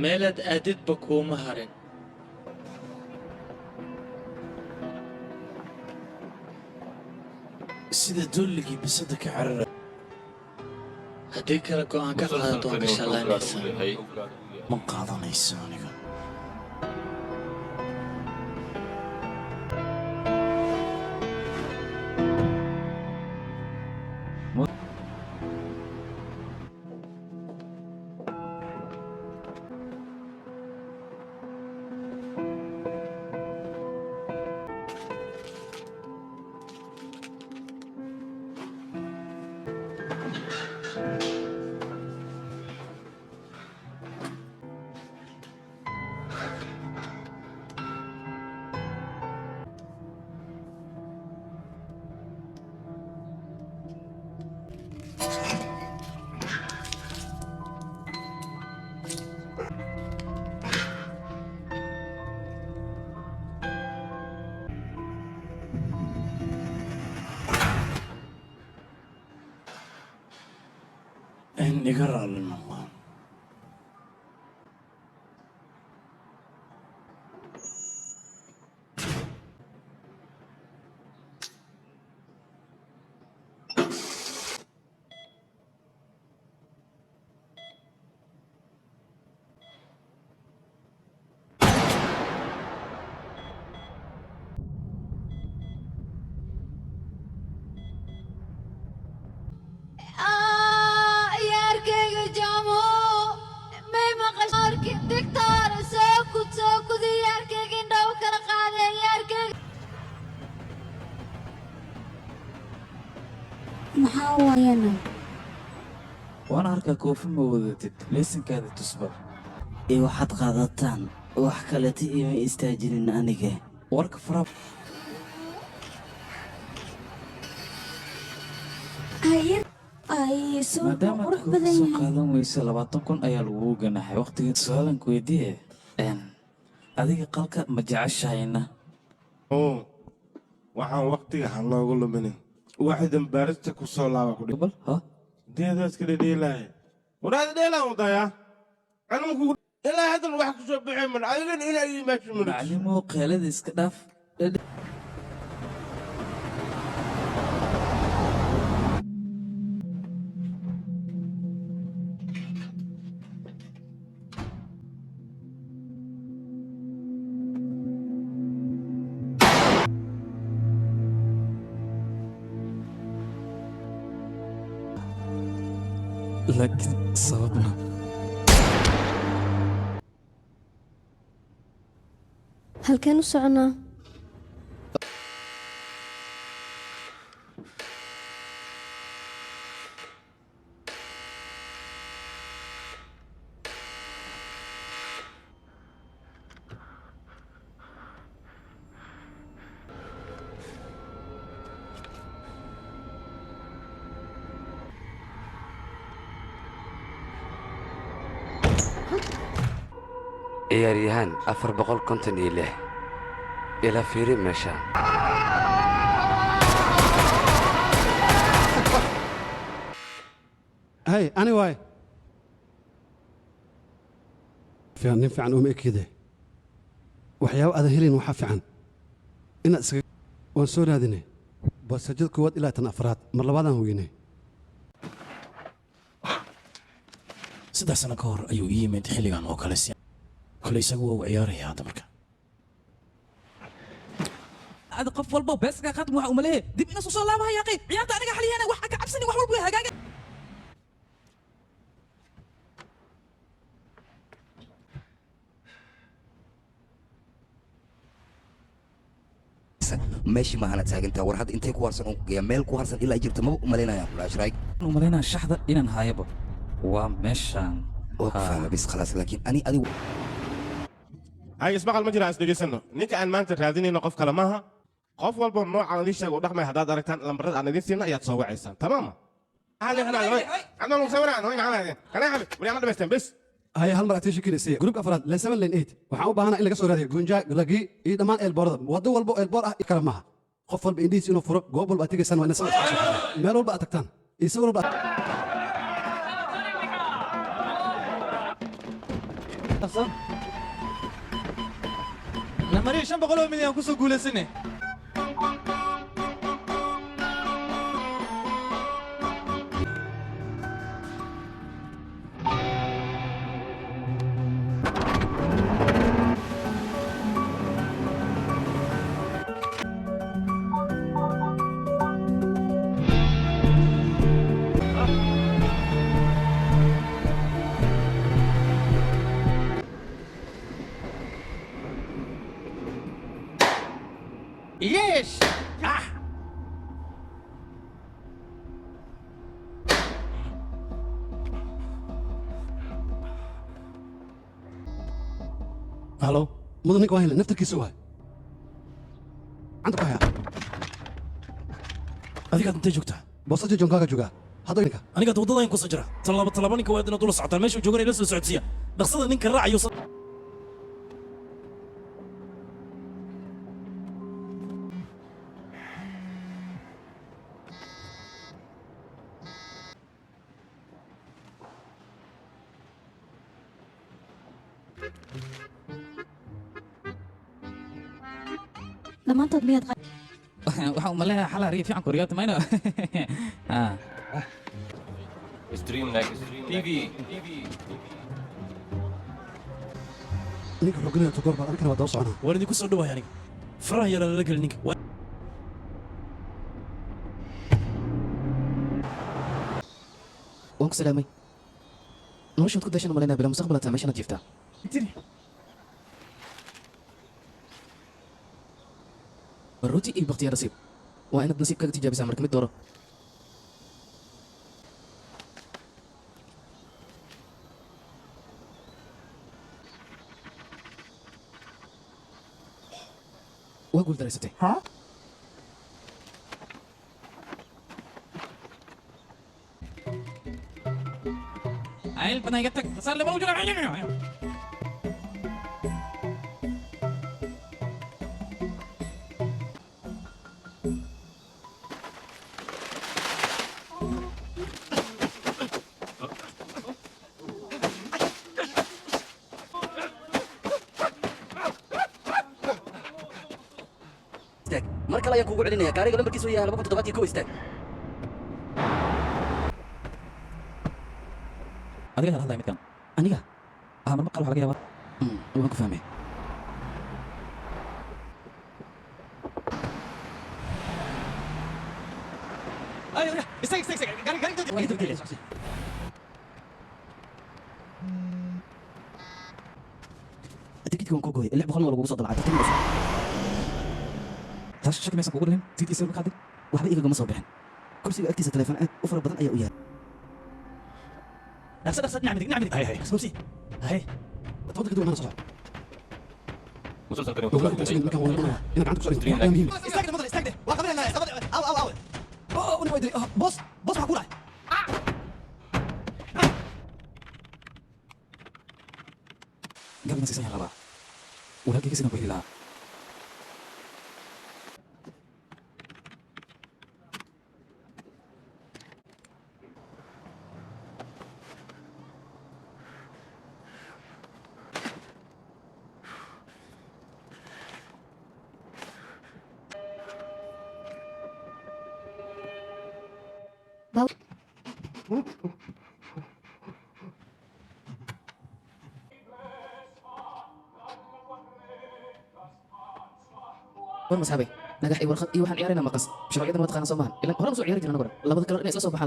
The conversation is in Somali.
meelaad aadidba kuuma harin. sida dulligii bisada ka carara haddii kale go'aan ka qaadato waan ka shalaynaysaa. ma qaadanayso aniga. iga raalli noqo. maxaa waayana waan arkaa koofi ma wadatid leesankaada tusba ee waxaad qaadataan wax kaleta ima istaajinin aniga warka fara maadaama aad koofi soo qaadan weysa 20,000 ayaa lagugu ganaxay waqtigeed su-aalan ku weydiiye adiga qalka ma jeceshahayna waxaan waqtiga ha noogu luminin waxdan baarista ku soo laaba ku dhibal deedaas kala dheelaaye waraad dheelaan wadaya anku ilaa hadan wax ku soo bixin man adigan inay yimaasho man macallimo qeelada iska dhaaf لكن صوبنا هل كانوا سعنا ciyaaryahan 456 ila fiiri meesha هاي أنا واي فعن نفع عن أمي كده وحياة هذا هيلين وحاف عن إن أسق وانسور هذيني بس سجل قوات إلى تنافرات مر بعضها ويني 3 sano ka hor ayuu ii yimid xilligan oo kale si kale isagu waa u ciyaaraya hadda marka هذا قف والبو بس كاخد مو عمله دب إنه صوص الله يا أخي عيالته أنا قاعد أنا واحد كعبسني واحد والبو هجاجة ماشي معنا تاجنتا ورحد انت كوارسن يا ميل كوارسن الا جرت ما مالينا يا فلاش رايك مالينا الشحذة إن هايبه ومشان وقفة بس خلاص لكن أنا هاي اسمع المجرى أصدقائي سنو نيك أن ما أنت تهاديني نقف كلامها قف والبو نوع على ليش ودخ ما هذا دركتان لما أنا دي سينا يتصوع عيسان تماما هذه هنا أنا لو سوينا أنا وين عمله أنا حبيب ولي عمله بس هاي هالمرة تيجي كده سي جروب أفراد لا 7 لين 8 وحاول بهنا إلا قصور هذه جونجا لقي إيه دمان البورد ودو والبو البور كلامها خفل بإنديس إنه فرق قبل بقى تيجي سنة وأنا سوي مالول بقى تكتان يسوي بقى qarsan namari 500 milyan ku soo guulaysanay Yes! Ah! هلو مدن نيك واهل نفتركيسو واي عندك واحد adiga intee joogtaa بوصتي جونكاغا جوجا هذا نيكا aniga wadada in ku soo jira talaabo ninka waa inaad ula socotaa meesha uu joogana ila soo socodsiiya dhaqsada ninka raacayo dhammaantood miyaad waxaan u maleeyaa xalaa riyo fiican koriyaata mayna Stream next TV. نيكا حقنا تقول بعد أنا كنا بدو صعنا waan idinku soo dhawahay aniga faraha yara lala gelin ninka waan ku salaamay noloshaad ku dashan malaynaa bila mustaqbal aad meeshanaad jiiftaa baruuti iyo baktiya nasiib waa inaad nasiibkaaga tijaabisaa marka mid dooro waa guul daraysatay عيل بدنا يقتك صار لي موجود استاك marka la kugu celinaya gaariga lambarkiisu yahay 271 istaag adiga la hadlay midkan aniga marma qal waxa laga yaabaa waan ku fahmay ayo istag gaari tikidkan ku gooy 600 waa lagu soo dalacay taas shaki maysan kugu dhihin tiidkiisa ma qaaday waxba igagama soo bixin kursiga agtiisa telefoon aad u fara badan ayaa u yaal dhaqso nacmidig hay samsi hay تفضل كده وانا صح مسلسل كريم لو كنت تسوي المكان ولا انك عندك سؤال مهم استاك المدري استاك وقبل انا او وانا ما ادري بص معقول قبل ما تسيسني الرابع ولكن كيسنا بيلي لها war masxabay nagax iyo warqad iyo waxaan ciyaaraynaa maqas sharciyada ma taqaana soo maahan ilaa horena soo ciyaari jirnaa labada kale inay isla soo baxaan